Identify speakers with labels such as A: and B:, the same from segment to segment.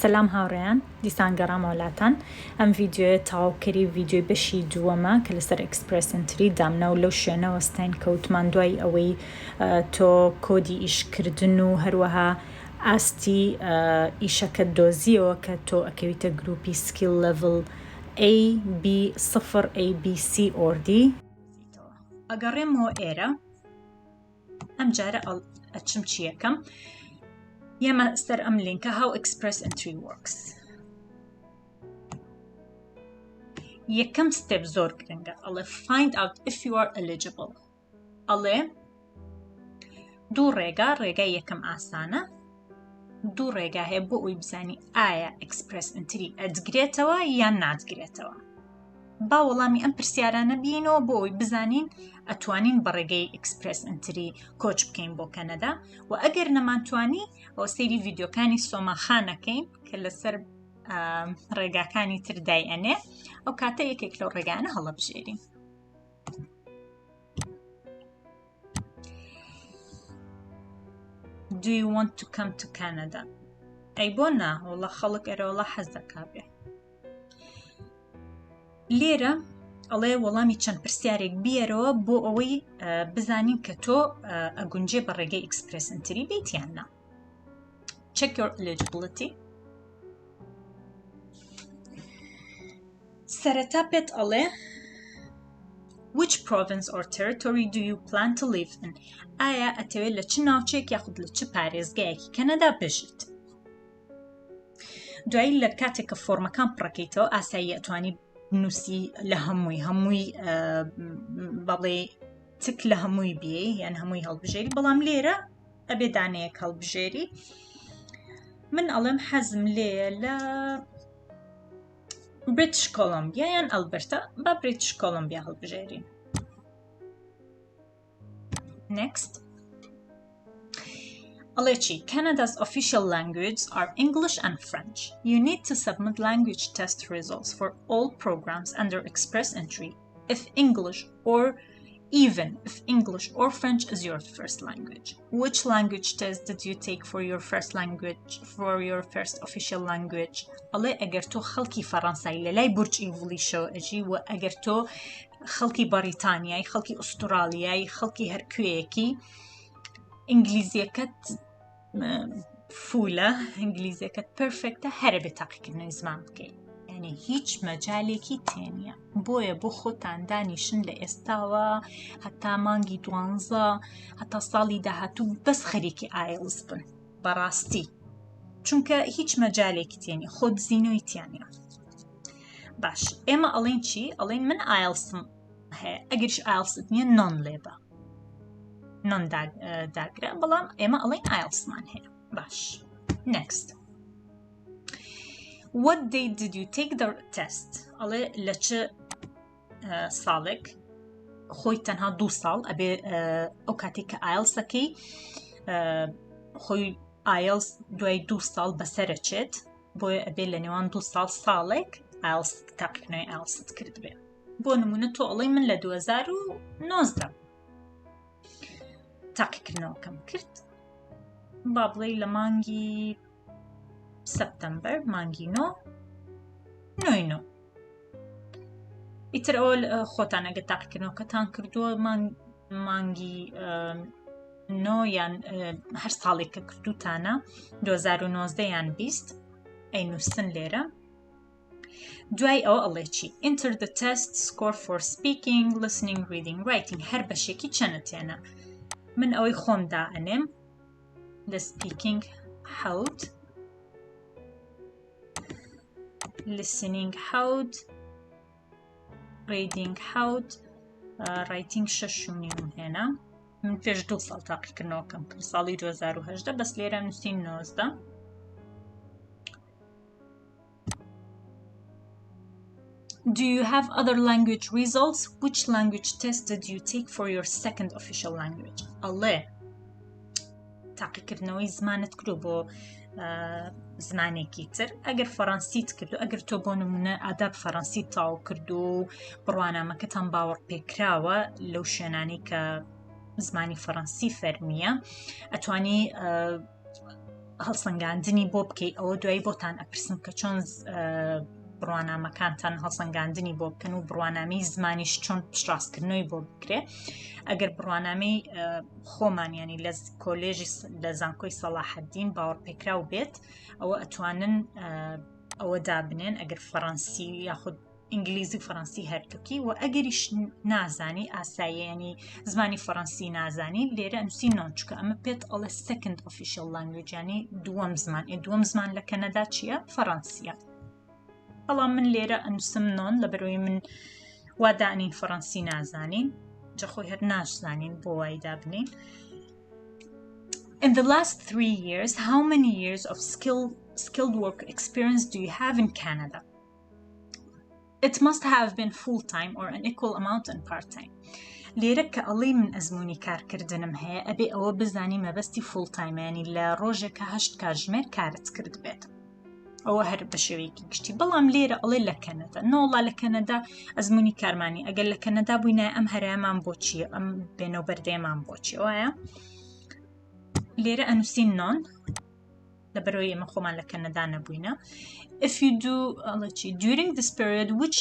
A: سەلام هاوڕێیان دیسان گەڕام وڵاتان ئەم ڤیدیۆیە تەواوکەری ڤیدیۆی بەشی دووەمە کە لەسەر ئیکسپرێس ئینتری دامنا و لەو شوێنەوە ستاین کەوتمان دوای ئەوەی تۆ کۆدی ئیشکردن و هەروەها ئاستی ئیشەکە دۆزیەوە کە تۆ ئەکەویتە گروپی سکیل لەڤڵ A, B, 0 A, B, C ئۆردی ئەگەڕێمەوە ئێرە ئەم جارە ئەچم چیەکەم یەمە سەر ئەم لینکە How Express Entry Works. یەکەم ستێپ زۆر گرنگە ئەڵێ Find out if you are eligible. ئەڵێ دوو ڕێگای یەکەم ئاسانە دوو ڕێگا هەیە بۆ ئەوی بزانی ئایا Express Entry ئەدگرێتەوە یان نادگرێتەوە. با وەڵامی ئەم پرسیارانە بینەوە بۆ ئەوی بزانین ئەتوانین بە ڕێگەی ئیکسپرێس ئینتری کۆچ بکەین بۆ کەنەدا و ئەگەر نەمانتوانی ئەو سەیری ڤیدیۆکانی سۆماخانەکەین کە لەسەر ڕێگاکانی تر دایئەنێ ئەو کاتە یەکێک لەو ڕێگانە هەڵەبژێرین. Do you want to come to Canada? ئەی بۆ نا وەڵا خەڵک ئێرەوەڵا حەز دەکا بێ. لێرە ئەڵێ وەڵامی چەند پرسیارێک بیەرەوە بۆ ئەوەی بزانین کە تۆ ئەگونجێ بە ڕێگەی ئیکسپرێس ئینتری بیت یان نا. Check your eligibility. سەرەتا پێت ئەڵێ Which province or territory do you plan to live in? ئایا ئەتەوێت لە چ ناوچێک یاخود لە چ پارێزگایەکی کەنەدا بژیت؟ دوایی لە کاتێک کە فۆرمەکان پڕەکەیتەوە ئاسایی ئەتوانی نووسی لە هەمووی بەڵێ تک لە هەمووی بێ یان هەمووی هەڵبژێری بەڵام لێرە ئەبێ دانەیەک هەڵبژێری. من ئەڵێم حەزم لێیە لە بریتیش کۆلۆمبیا یان ئەلبەرتا با بریتیش کۆلۆمبیا هەڵبژێرین. Next. ئەڵێ چی Canada's official languages are English and French. You need to submit language test results for all programs under Express Entry if English or French is your first language. Which language test did you take for your first official language? ئەڵێ ئەگەر تۆ خەڵکی فەڕەنسایی لە لای بورج ئیڤلیشەوە ئەژی و ئەگەر تۆ خەڵکی بەریتانیایی خەڵکی ئوسترالیایی خەڵکی هەرکوێیەکی ئینگلیزیەکەت فولە ئینگلیزیەکەت پرفێکتە هەرە بێ تاقیکردنەوەی زمان بکەیت یعنی هیچ مەجالێکی تێنیە بۆیە بۆ خۆتان دانیشن لە ئێستاوە هەتا مانگی 12 هەتا ساڵی داهاتوو بەس خەریکی ئایلز بن بەڕاستی چونکە هیچ مەجالێکی تێنی خۆ بزینەوەی تیانە. باش ئێمە ئەڵێن چی ئەڵێن من ئایلسم هەیە ئەگەرش ئایلست نییە نۆن لێبە نۆن داگرە بەڵام ئێمە ئەڵێن ئایلسمان هەیە. باش next. What date did you take the test? ئەڵێ لە چ ساڵێک خۆی تەنها 2 ساڵ ئەبێ ئەو کاتێک کە ئایلسەکەی خۆی ئایلس دوای 2 ساڵ بەسەرەچێت بۆیە ئەبێ لە نێوان 2 ساڵ ساڵێک ئایلس تاقیکردنەوەی ئایلست کرد بێ. بۆ نمونە تۆ ئەڵێ من لە 2019 تاقیکردنەوەکەم کرد با بڵێ لە مانگی سەپتەمبەر مانگی 9 ئیتر ئەوە خۆتان ئەگە تاقیکردنەوەکەتان کردووە مانگی 9 یان هەر ساڵێک کە کردوتانە 2019 یان 20 ئەینووسن لێرە. دوای ئەوە ئەڵێ چی Enter the test score for speaking, listening, reading, writing هەر بەشێکی چەنەتێنە. من ئەوەی خۆم دائەنێم لە speaking حەوت listening حەوت reading حەوت writing 6.5 هێنا. من پێش 2 ساڵ تاقیکردنەوەکەم کرد ساڵی 2018 بەس لێرە نووسین 19. Do you have other language results? Which language test did you take for your second official language? ئەڵێ تاقیکردنەوەی زمانت کردو بۆ زمانێکی تر ئەگەر فەڕەنسیت کردو ئەگەر تۆ بۆ نمونە ئاداب فەڕەنسی تاو کردو و بڕوانامەکەتان باوەڕ پێکراوە لەو شوێنانی کە زمانی فەڕەنسی فەرمیە ئەتوانی هەڵسەنگاندنی بۆ بکەیت ئەوە دوایی بۆتان ئەپرسم کە چۆن بڕوانامەکانتان هەڵسەنگاندنی بۆ بکەن و بڕوانامەی زمانیش چۆن پشتڕاستکردنەوەی بۆ بکرێ ئەگەر بڕوانامەی خۆمانیانی لە کۆلێژی لە زانکۆی سەلاحەدین باوەڕپێکراو بێت ئەوە ئەتوانن ئەوە دابنێن ئەگەر فەڕەنسی یاخود ئینگلیزی و فەڕەنسی هەردووکی و ئەگەریش نازانی ئاساییانی زمانی فەڕەنسی نازانی لێرە ئەنووسی نۆن چکە ئەمە پێت ئەڵێ سەکند ئۆفیشیەل لانگوێج ینی دووەم زمان دووەم زمان لە کەنەدا چییە؟ فەڕەنسیە. بەڵام من لێرە ئەنووسم نۆن لەبەرەوەی من وا دانین فەڕەنسی نازانین جا خۆی هەر ناشزانین بۆ وای دابنین. In the last 3 years, how many years of skilled work experience do you have in Canada? It must have been full-time or an equal amount in part-time. لێرە کە ئەڵێ من ئەزموونی کارکردنم هەیە ئەبێ ئەوە بزانی مەبەستی full-time ینی لە ڕۆژێکە 8 کاتژمێر کارت کرد بێت. ئەوە هەر بە شێوەیەکی گشتی. بەڵام لێرە ئەڵێ لە کەنەدا نۆڵا لە کەنەدا ئەزموونی کارمانی ئەگەر لە کەنەدا بووینای ئەم هەرایەمان بۆچیە ئەم بێنەوبەردەیەمان بۆچی وایە لێرە ئەنووسین نۆن لەبەرەوەی ئێمە خۆمان لە کەنەدا نەبووینە. If you do during this period, which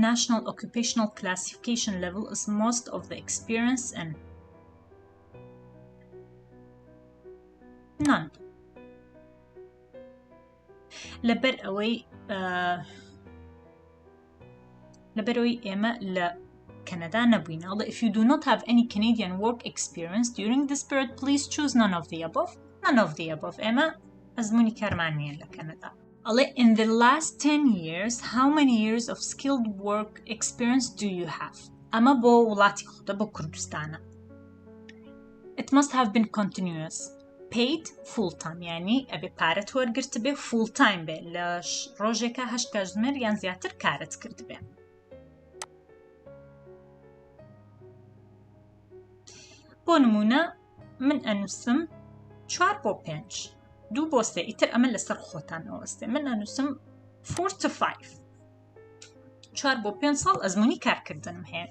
A: national occupational classification level is most of the experience in? None. لەبەر ئەوەی ئێمە لە کەنەدا نەبووینە. If you do not have any Canadian work experience during this period, please choose none of the above. None of the above. ئێمە ئەزموونی کارمانیە لە کەنەدا. In the last 10 years, how many years of skilled work experience do you have? ئەمە بۆ وڵاتی خۆتە بۆ کوردستانە. It must have been continuous. Paid full-time یعنی ئەبێ پارەت وەرگرت بێ full-time بێ لە ڕۆژێکە 8 کاتژمێر یان زیاتر کارت کرد بێ. بۆ نمونە من ئەنووسم 4 بۆ 5 2 بۆ 3 ئیتر ئەمە لەسەر خۆتان ئەوەستێ. من ئەنووسم 4 to 5 4 بۆ 5 ساڵ ئەزموونی کارکردنم هەیە.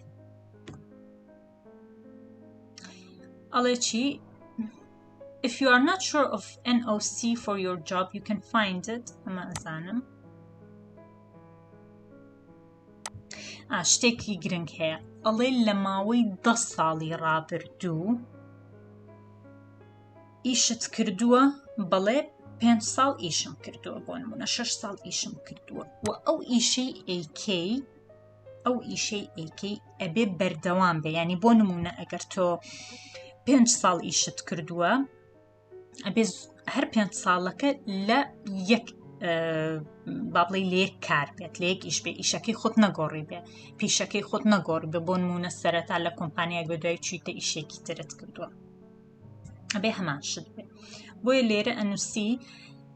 A: ئەڵێ چی؟ If you are not sure of NOC for your job, you can find it. ئەمە ئەزانم. شتێکی گرنگ هەیە. ئەڵێ لە ماوەی 10 ساڵی ڕابردوو ئیشت کردووە بەڵێ 5 ساڵ ئیشم کردووە بۆ نمونە 6 ساڵ ئیشم کردووە و ئەو ئیشەی ئەیکەی ئەبێ بەردەوام بێ. ینی بۆ نمونە ئەگەر تۆ 5 ساڵ ئیشت کردووە ئەبێ هەر 5 ساڵەکە لە یەک بابڵی لە یەک کار بێت لە یەک ئیش بێ ئیشەکەی خۆت نەگۆڕی بێ پیشەکەی خۆت نەگۆڕی بێ بۆ نمونە سەرەتا لە کۆمپانیای بە دوای چوویتە ئیشێکی ترت کردووە ئەبێ هەمان شت بێ. بۆیە لێرە ئەنووسی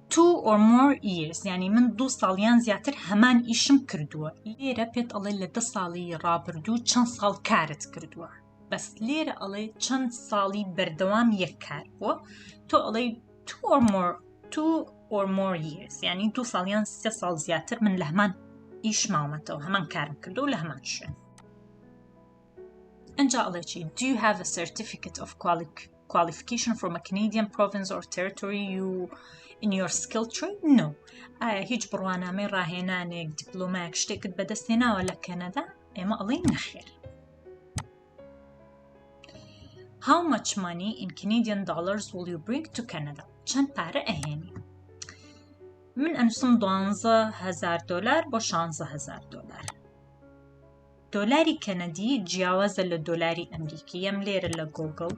A: 2 or more years ینی من 2 ساڵیان زیاتر هەمان ئیشم کردووە. لێرە پێت ئەڵێ لە 10 ساڵی ڕابردوو چەند ساڵ کارت کردووە. بەس لێرە ئەڵێ چەند ساڵی بەردەوام یەک کار بووە تۆ ئەڵێ 2 or more years ینی 2 ساڵیان 3 ساڵ زیاتر من لە هەمان ئیش ماومەتەوە هەمان کارم کردو لە هەمان شوێن. ئەنجا ئەڵێ چی؟ Do you have a certificate of qualification from a Canadian province or territory in your skill trade? No. ئایا هیچ بڕوانامەی ڕاهێنانێک دیپلۆمایەک شتێکت بەدەستێناوە لە کەنەدا؟ ئێمە ئەڵێ نەخێر. How much money in Canadian dollars will you bring to Canada? چەند پارە ئەهێنی؟ من ئەنووسم $12,000 بۆ $16,000. دۆلاری کەنەدی جیاوازە لە دۆلاری ئەمریکی. ئەم لێرە لە گۆگڵ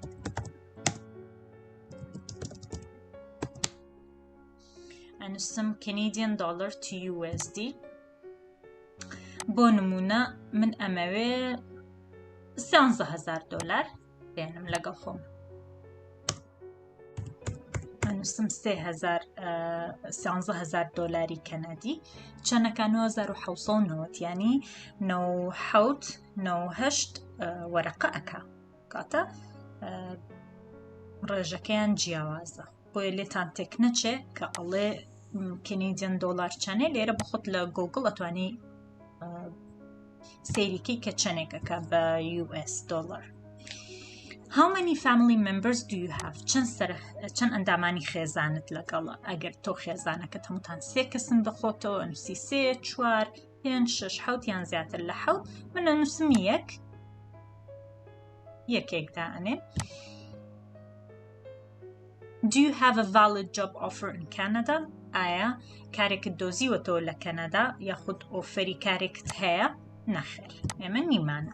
A: ئەنووسم Canadian dollar to USD. بۆ نمونە من ئەمەوێ $16,000 بێنم لەگەڵ خۆم. ئەنووسم $16,000 کەنەدی چەندەکە 9,790 ینی 9,8 وەرەقە ئەکا کاتە ڕێژەکەیان جیاوازە. بۆیە لێتان تێک نەچێ کە ئەڵێ کەنیدیان دۆلار چەنێ لێرە بخۆت لە گۆگڵ ئەتوانی سەیریکەی کە چەنێکەکە بە US دۆلار. How many family members do you have? چەند ئەندامانی خێزانت لەگەڵە؟ ئەگەر تۆ خێزانەکەت هەمووتان 3 کەسن بخۆتەوە ئەنووسی 3 4 5 6 7 یان زیاتر لە 7 من ئەنووسم یەکێک دائەنێ. Do you have a valid job offer in Canada? ئایا کارێکت دۆزیوەتەوە لە کەنەدا یاخود ئۆفەری کارێکت هەیە؟ نەخێر، ئێمە نیمانە.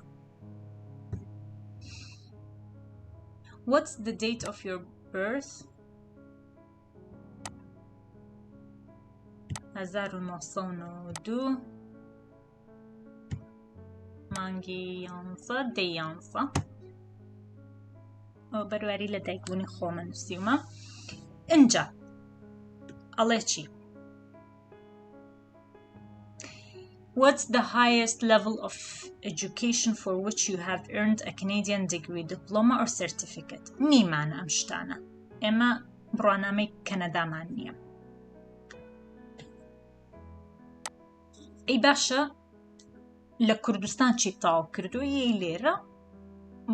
A: What's the date of your birth? 1992 مانگی 11 دەی 11 ئەو بەرواری لە دایکبوونی خۆمە نووسیومە. ئینجا ئەڵێ چی؟ What's the highest level of education for which you have earned a Canadian degree, diploma or certificate? نیمانە ئەم شتانە. ئێمە بڕوانامەی کەنەدامان نییە. ئەی باشە لە کوردستان چی تاو کردو یەی لێرە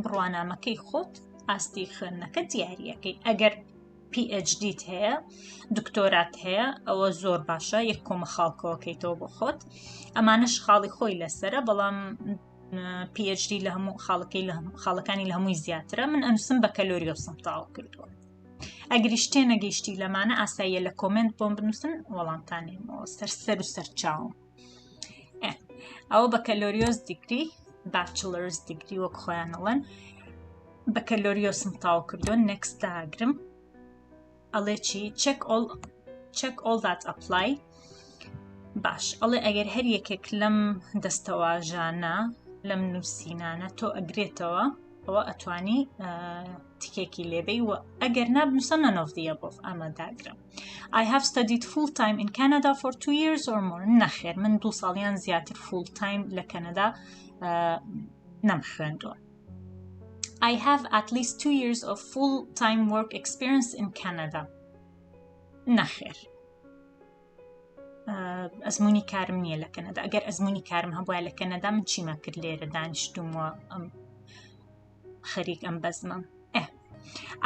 A: بڕوانامەکەی خۆت ئاستی خوێندنەکە دیاریەکەی. ئەگەر PhDت هەیە دکتۆرات هەیە ئەوە زۆر باشە، یەک کۆمە خاڵکەوەکەیتەوە بۆ خۆت. ئەمانەش خاڵی خۆی لەسەرە، بەڵام PhD لە هەموو خاڵەکانی لە هەمووی زیاترە. من ئەنووسم بە کەلۆریۆسم تاو کردووە. ئەگەری شتێ نەگەیشتی لەمانە ئاساییە لە کۆمنت بۆم بنووسن وەڵامتانێمەوە سەر و سەرچاوم. ئەوە بە کەلۆریۆس دیگری بچلرز دیگری وەک خۆیان ئەڵێن بە کەلۆریۆسم تاو کردووە. نێکست داگرم ئەڵێ چی؟ check all that apply. باش ئەڵێ ئەگەر هەر یەکێک لەم دەستەواژانە لەم نووسینانە تۆ ئەگرێتەوە ئەوە ئەتوانی تکێکی لێبەی و ئەگەر نابنووسە none of the above ئەمە داگرم. I have studied full time in Canada for 2 years or more. نەخێر من 2 ساڵیان زیاتر full time لە کەنەدا نەمخوێندووە. I have at least 2 years of full-time work experience in Canada. نەخێر. ئەزموونی کارم نییە لە کەنەدا. ئەگەر ئەزموونی کارم هەبووە لە کەنەدا من چیمە کرد لێرە دانیشتومەوە خەریک ئەم بەزمە.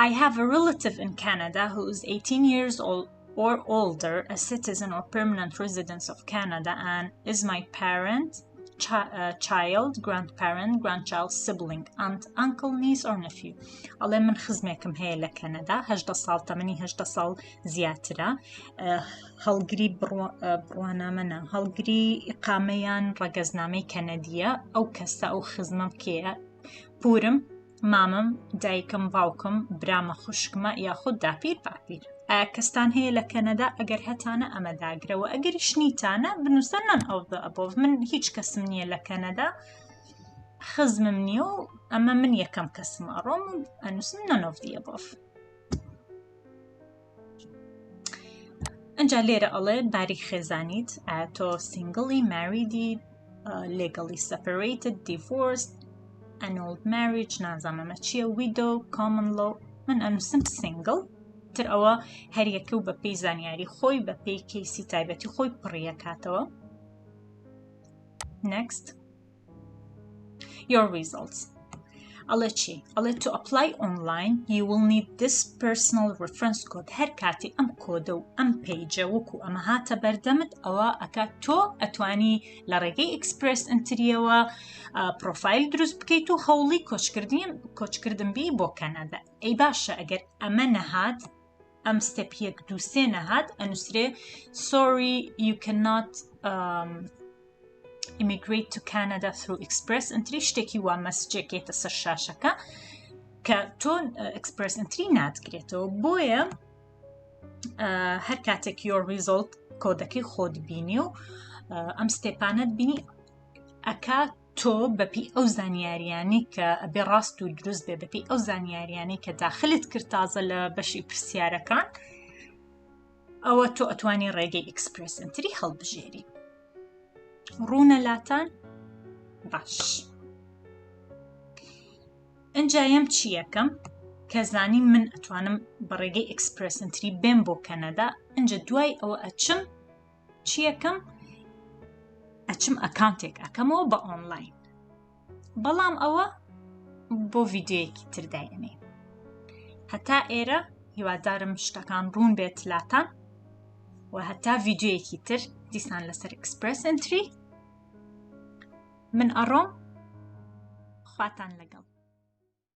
A: I have a relative in Canada who is 18 years old or older, a citizen or permanent resident of Canada, and is my parent, child, grandparent, grandchild, sibling, aunt, uncle, niece or nephew. ئەڵێ من خزمێکم هەیە لە کەنەدا 18 ساڵ تەمەنی 18 ساڵ زیاترە. هەڵگری بڕوانامەنە هەڵگری ئیقامەیان ڕەگەزنامەی کەنەدیە. ئەو کەسە ئەو خزمەم کێیە؟ پورم، مامم، دایکم، باوکم، برامە خوشکمە یاخود داپیر باپیر. ئایا کەستان هەیە لە کەنەدا؟ ئەگەر هەتانە ئەمە داگرەوە. ئەگەری شنیتانە بنووسە none of the above. من هیچ کەسم نییە لە کەنەدا، خزمم نییە و ئەمە من یەکەم کەسم ئەڕۆم و ئەنووسم none of the above. ئەنجا لێرە ئەڵێ باری خێزانیت ئایا تۆ سینگڵی، ماریدی، legally separated، divorced، annulled marriage، نازانم ئەمە چییە، widow، common law. من ئەنووسم single. تر ئەوە هەریەکە و بە پێی زانیاری خۆی بە پێی کەیسی تایبەتی خۆی پڕیەکاتەوە. Next. Your results. ئەڵێ چی؟ ئەڵێ to apply online you will need this personal reference code. هەر کاتی ئەم کۆدە و ئەم پیجە وەکو ئەمە هاتە بەردەمت ئەوە ئەکات تۆ ئەتوانی لە ڕێگەی ئیکسپرێس ئینتریەوە پرۆفایل دروست بکەیت و هەوڵی کۆچکردن بی بۆ کەنەدا. ئەی باشە ئەگەر ئەمە نەهات ئەم ستێپ 1 2 3 نەهات ئەنووسرێ sorry you cannot immigrate to Canada through express entry. شتێکی وا مەسجێکێتە سەر شاشەکە کە تۆ express entry ناتگرێتەوە. بۆیە هەر کاتێک your result کۆدەکەی خۆت بینی و ئەم ستێپانت بینی ئەکا تۆ بەپی ئەو زانیاریانی کە ئەبێ ڕاست و دروست بێ بەپی ئەو زانیاریانی کە داخلت کرد تازە لە بەشی پرسیارەکان ئەوە تۆ ئەتوانی ڕێگەی ئیکسپرێس ئینتری هەڵبژێری. ڕوونە لاتان؟ باش. ئەنجایم چی یەکەم کە زانی من ئەتوانم بە ڕێگەی ئیکسپرێس ئینتری بێم بۆ کەنەدا. ئەنجا دوای ئەوە ئەچم چی یەکەم؟ ئەچم ئەکاونتێک ئەکەمەوە بە ئۆنلاین. بەڵام ئەوە بۆ ڤیدیۆیەکی تر دایەنێ. هەتا ئێرە هیوادارم شتەکان ڕوون بێت لاتان و هەتا ڤیدیۆیەکی تر دیسان لەسەر ئیکسپرێس ئینتری من ئەڕۆم خواتان لەگەڵ.